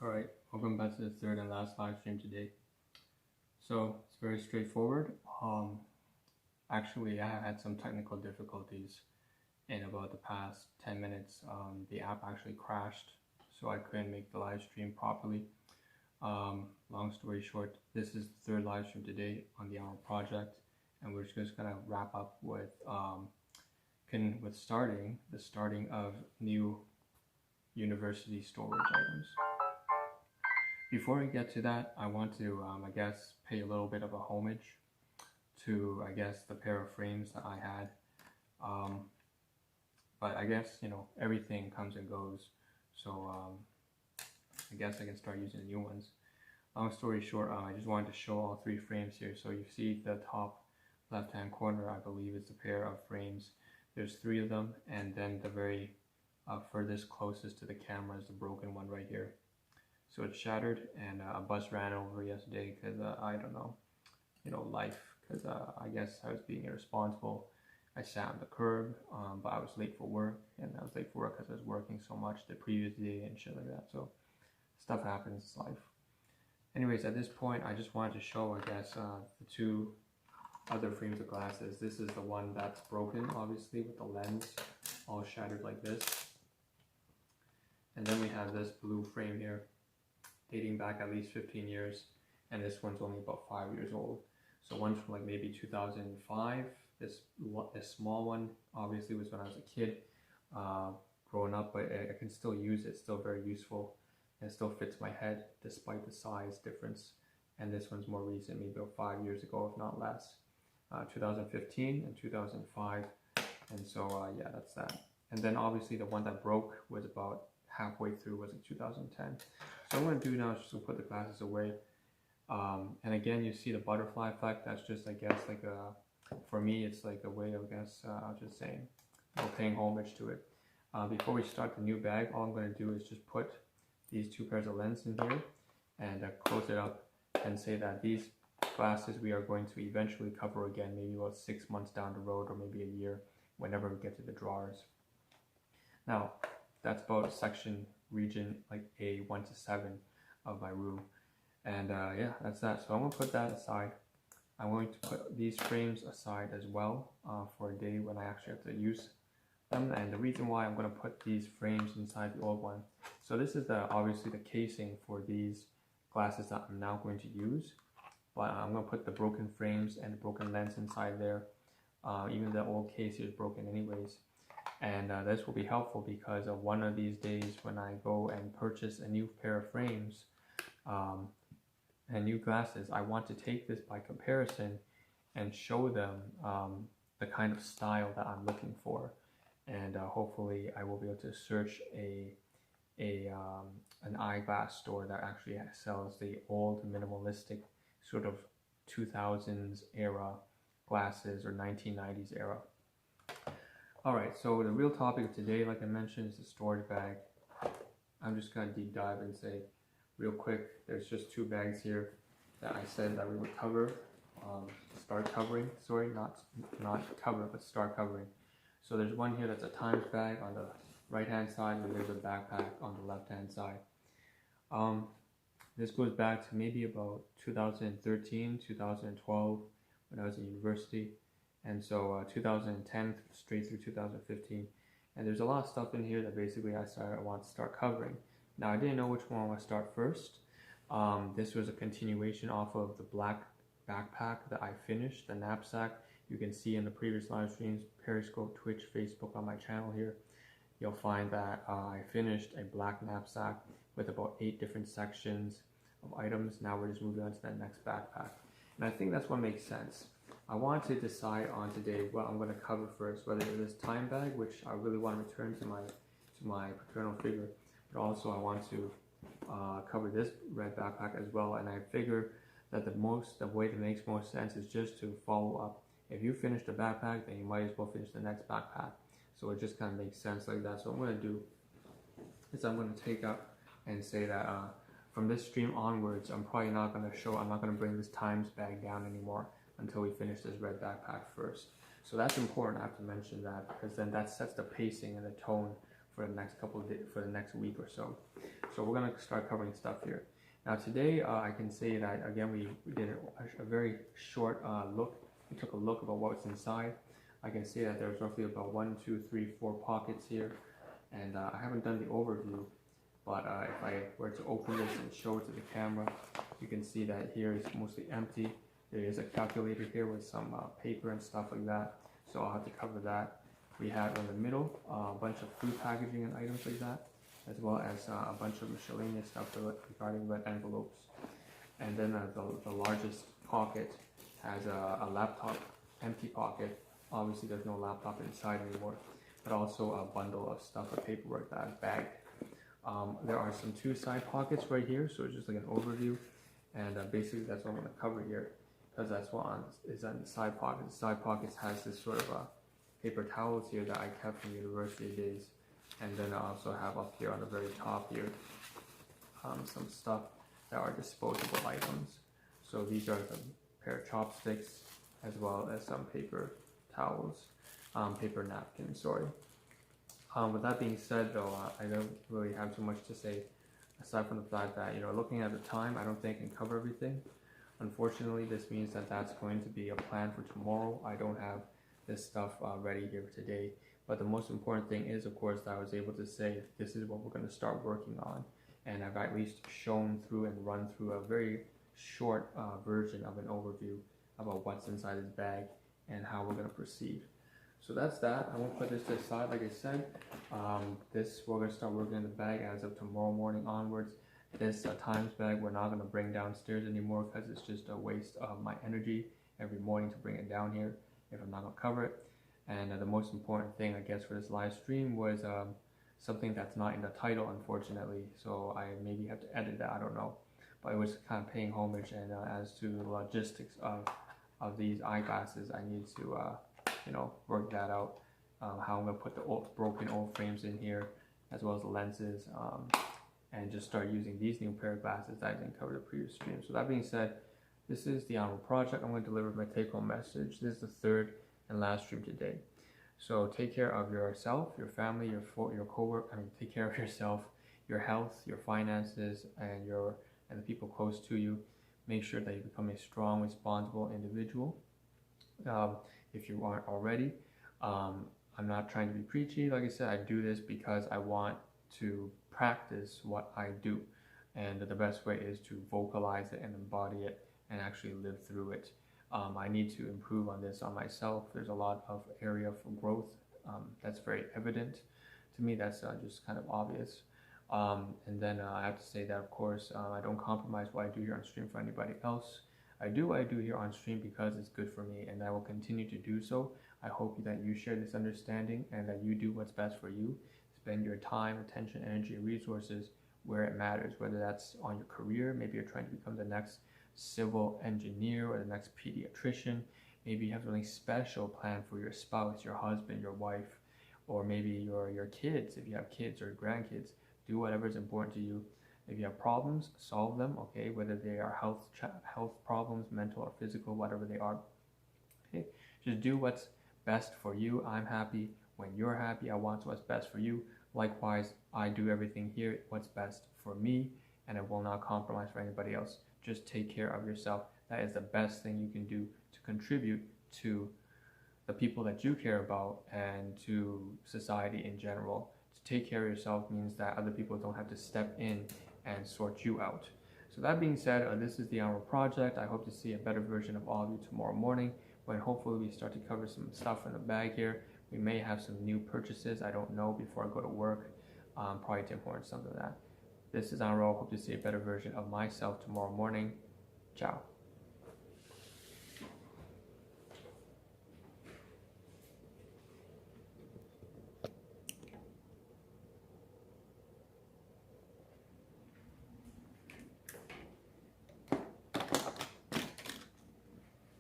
Alright, welcome back to the third and last live stream today. So it's very straightforward. Actually I had some technical difficulties in about the past 10 minutes. The app actually crashed, so I couldn't make the live stream properly. Long story short, this is the third live stream today on the Ahn Rho Project, and we're just gonna wrap up with the starting of new university storage items. Before we get to that, I want to, pay a little bit of a homage to, the pair of frames that I had. But I guess, everything comes and goes. So I guess I can start using new ones. Long story short, I just wanted to show all three frames here. So you see the top left-hand corner, I believe, is the pair of frames. There's three of them, and then the very furthest closest to the camera is the broken one right here. So it's shattered, and a bus ran over yesterday because I don't know, life. Because I guess I was being irresponsible. I sat on the curb, but I was late for work, and I was late for work because I was working so much the previous day and shit like that. So stuff happens, it's life. Anyways, at this point, I just wanted to show, the two other frames of glasses. This is the one that's broken, obviously, with the lens all shattered like this. And then we have this blue frame here, dating back at least 15 years, and this one's only about 5 years old. So one's from like maybe 2005. This small one obviously was when I was a kid, growing up, but I can still use it. It's still very useful, and it still fits my head despite the size difference. And this one's more recent, maybe about 5 years ago, if not less. 2015 and 2005, and so yeah, that's that. And then obviously the one that broke was about halfway through, was in 2010. So what I'm going to do now is just to put the glasses away. And again, you see the butterfly effect. That's just, for me, it's like a way of, just saying, paying homage to it. Before we start the new bag, all I'm going to do is just put these two pairs of lenses in here and close it up and say that these glasses we are going to eventually cover again, maybe about 6 months down the road, or maybe a year, whenever we get to the drawers. Now, that's about region like A 1 to 7 of my room. And yeah, that's that. So I'm going to put that aside. I'm going to put these frames aside as well for a day when I actually have to use them. And the reason why I'm going to put these frames inside the old one. So this is obviously the casing for these glasses that I'm now going to use. But I'm going to put the broken frames and the broken lens inside there. Even the old case is broken anyways. And this will be helpful because one of these days when I go and purchase a new pair of frames and new glasses, I want to take this by comparison and show them the kind of style that I'm looking for. And hopefully I will be able to search an eyeglass store that actually sells the old minimalistic sort of 2000s era glasses or 1990s era. Alright, so the real topic of today, like I mentioned, is the storage bag. I'm just going to deep dive and say real quick, there's just two bags here that I said that we would cover, start covering, sorry, not cover, but start covering. So there's one here that's a Times bag on the right hand side, and there's a backpack on the left hand side. This goes back to maybe about 2013, 2012, when I was in university. And so 2010 straight through 2015. And there's a lot of stuff in here that basically I want to start covering. Now I didn't know which one I want to start first. This was a continuation off of the black backpack that I finished, the knapsack. You can see in the previous live streams, Periscope, Twitch, Facebook, on my channel here. You'll find that I finished a black knapsack with about 8 different sections of items. Now we're just moving on to that next backpack. And I think that's what makes sense. I want to decide on today what I'm going to cover first, whether it's this time bag, which I really want to return to my paternal figure, but also I want to cover this red backpack as well. And I figure that the way that makes most sense is just to follow up. If you finish the backpack, then you might as well finish the next backpack. So it just kind of makes sense like that. So what I'm going to do is I'm going to take up and say that from this stream onwards, I'm not going to bring this Times bag down anymore until we finish this red backpack first. So that's important, I have to mention that, because then that sets the pacing and the tone for the next couple of days, for the next week or so. So we're gonna start covering stuff here. Now today, I can say that again we did a very short look. We took a look about what's inside. I can say that there's roughly about 1, 2, 3, 4 pockets here, and I haven't done the overview. But if I were to open this and show it to the camera, you can see that here is mostly empty. There is a calculator here with some paper and stuff like that, so I'll have to cover that. We have in the middle a bunch of food packaging and items like that, as well as a bunch of miscellaneous stuff regarding red envelopes. And then the largest pocket has a laptop, empty pocket. Obviously there's no laptop inside anymore, but also a bundle of stuff or paperwork that I've bagged. There are some 2 side pockets right here, so it's just like an overview, and basically that's what I'm going to cover here, because that's what is on the side pockets. The side pockets has this sort of paper towels here that I kept from university days, and then I also have up here on the very top here some stuff that are disposable items. So these are the pair of chopsticks, as well as some paper towels, paper napkins, sorry. With that being said though, I don't really have too much to say, aside from the fact that, looking at the time, I don't think I can cover everything. Unfortunately, this means that that's going to be a plan for tomorrow. I don't have this stuff ready here today. But the most important thing is, of course, that I was able to say, this is what we're going to start working on. And I've at least shown through and run through a very short version of an overview about what's inside this bag and how we're going to proceed. So that's that. I won't put this to the side, like I said. We're going to start working in the bag as of tomorrow morning onwards. This Times bag we're not going to bring downstairs anymore, because it's just a waste of my energy every morning to bring it down here if I'm not going to cover it. And the most important thing, I guess, for this live stream was something that's not in the title, unfortunately. So I maybe have to edit that, I don't know. But it was kind of paying homage, and as to the logistics of these eyeglasses, I need to work that out. How I'm going to put the broken old frames in here, as well as the lenses, and just start using these new pair of glasses that I didn't cover the previous stream. So that being said, this is the Ahn Rho Project. I'm going to deliver my take-home message. This is the 3rd and last stream today. So take care of yourself, your family, your coworker. Take care of yourself, your health, your finances, and the people close to you. Make sure that you become a strong, responsible individual. If you aren't already, I'm not trying to be preachy. Like I said, I do this because I want to practice what I do, and the best way is to vocalize it and embody it and actually live through it. I need to improve on this on myself. There's a lot of area for growth that's very evident to me. That's just kind of obvious. And then I have to say that, of course, I don't compromise what I do here on stream for anybody else. I do what I do here on stream because it's good for me, and I will continue to do so. I hope that you share this understanding and that you do what's best for you. Spend your time, attention, energy, and resources where it matters, whether that's on your career. Maybe you're trying to become the next civil engineer or the next pediatrician. Maybe you have something special planned for your spouse, your husband, your wife, or maybe your kids, if you have kids or grandkids. Do whatever is important to you. If you have problems, solve them, okay? Whether they are health problems, mental or physical, whatever they are. Okay? Just do what's best for you. I'm happy when you're happy. I want what's best for you. Likewise, I do everything here what's best for me, and I will not compromise for anybody else. Just take care of yourself. That is the best thing you can do to contribute to the people that you care about and to society in general. To take care of yourself means that other people don't have to step in and sort you out. So that being said, this is the Ahn Rho Project. I hope to see a better version of all of you tomorrow morning, when hopefully we start to cover some stuff in the bag here. We may have some new purchases, I don't know, before I go to work. Probably Tim Hortons, something like that. This is Ahn Rho. Hope to see a better version of myself tomorrow morning. Ciao.